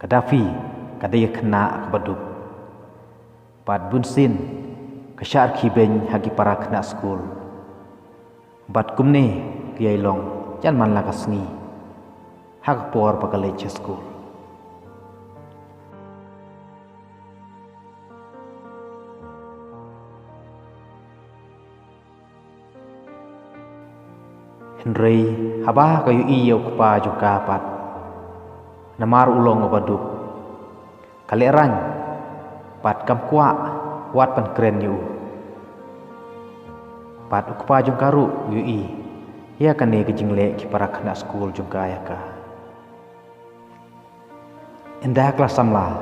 Kadafi kadaya kena kabaduk. Pat bunsin kasyar kibeng hagi para kena skul. Bat kumne kiai long jan man lakasngi. Hak por pakalai skul. Henry habah kayu iyo kupa juga pat. Namar ulong obaduk. Kalerang pat kamkwa wat pan keren yu. Pat ukpa jung karu yu i. Ya kane kejingle ki para kena skul jung kaya ka. Endah kelas samla.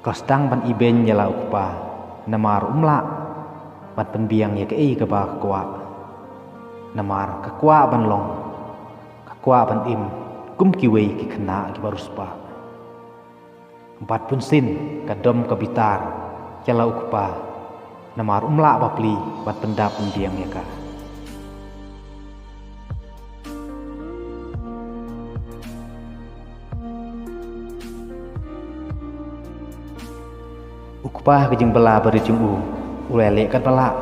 Kelas tang pan iben yala ukpa. Namar umla pat penbiang ya kei ke ba kwa. Namar kakwa ban long. Kakwa ban im. Kum kiwei ki kena ki baruspa. Empat punsin kadom kabitar yala ukpa. Namar umla bapli bat pendap pendiang ya ka. Ukpa kejeng bela beri jung ulele kan bala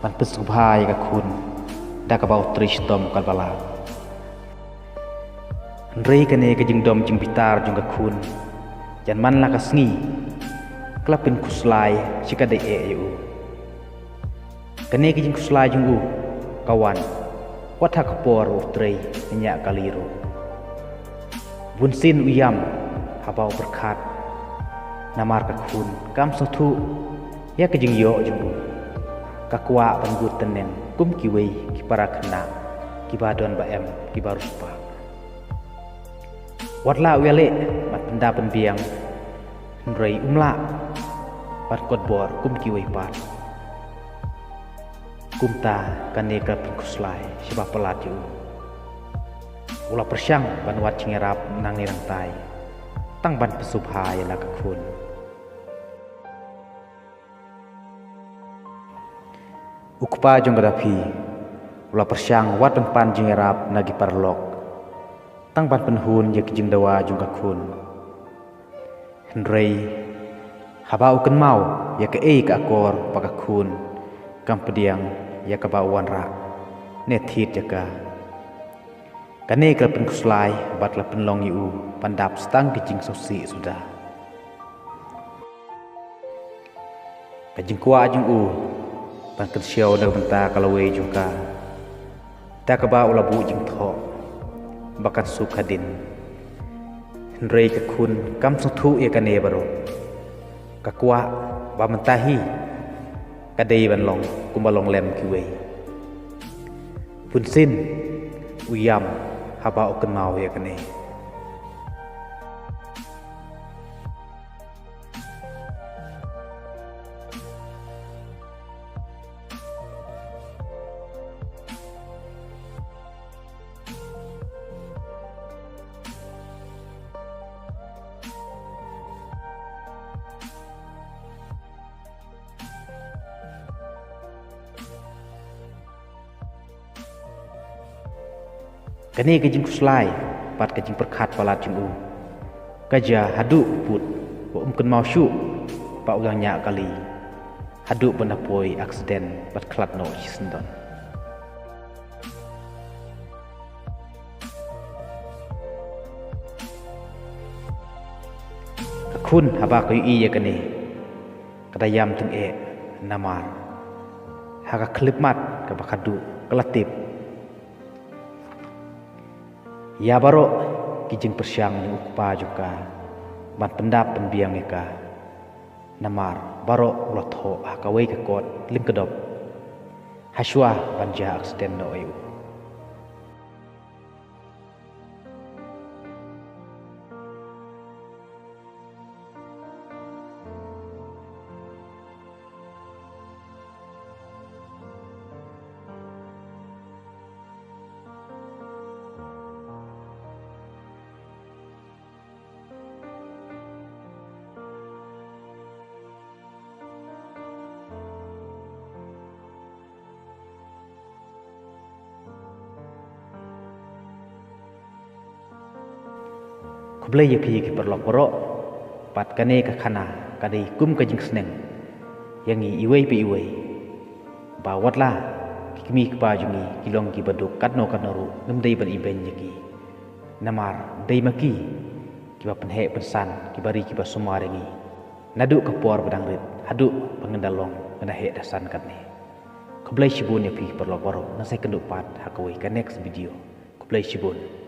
pan pesubhai ka kun da ka bau tristom kan bala Rei kane kejeng dom jeng bitar jung ka kun jan man la kasngi klapin kuslai sikade yu kane kejeng kuslai jung kawan wathak por utrei nya kaliro bunsin uyam habau berkat namar ka kun kam sothu ya kejeng yo jung kakwa bangut tenen kum kiwei ki para kena ki badon ba em ki baruspa watla wele mat penda penbiang rei umla pat kodbor kum kiwei pat kumta kane ka pikuslai siba pelat yu ula persyang ban wat cingerap nang nirang tai tang ban pesubhai la ka kun ukpa jong kadapi ula persyang wat penpan jingerap nagi parlok tang ban penhun ya kijing dawa jong kakun henrei haba uken mau ya ke ka akor pakakun kam pediang ya ka bawan rak nethit ya ka kane ka penkuslai bat la penlong yu pandap stang kijing sosi sudah kajing kwa jong pan kensiau na benta kalawe juga ta ka ba ulabu jing tho bakat sukadin henrei ka kun kam suthu ya kane baro kakwa ba mentahi kadei ban long kumbalong lem kiwe punsin uyam haba ukenau ya kane kane kejing kuslai pat kejing perkat palat jung kaja hadu put wa umken mau syu pa ulang nya kali hadu benapoi aksiden pat klat no sindon kakun haba kayu iya kane kadayam teng namar haka klip mat ka bakadu kelatip ya baro kijing persyang ni ukpa juga ban pendap penbiang eka namar baro ulotho hakawei ke kot lim kedop haswa banja aksiden no ayu Kublai ya ki perlok borok pat kane ka khana kadai kum ka jing sneng yang i iwei pe iwei bawatlah kimi ka jungi kilong ki baduk katno ru ngem dei ban iben yaki namar dei maki ki ba penhe pesan ki bari ki ba sumarengi nadu ka por badang rit hadu pengendalong ngana he dasan katne kublai shibun ya pi perlok borok na sai kenduk pat hakoi ka next video kublai shibun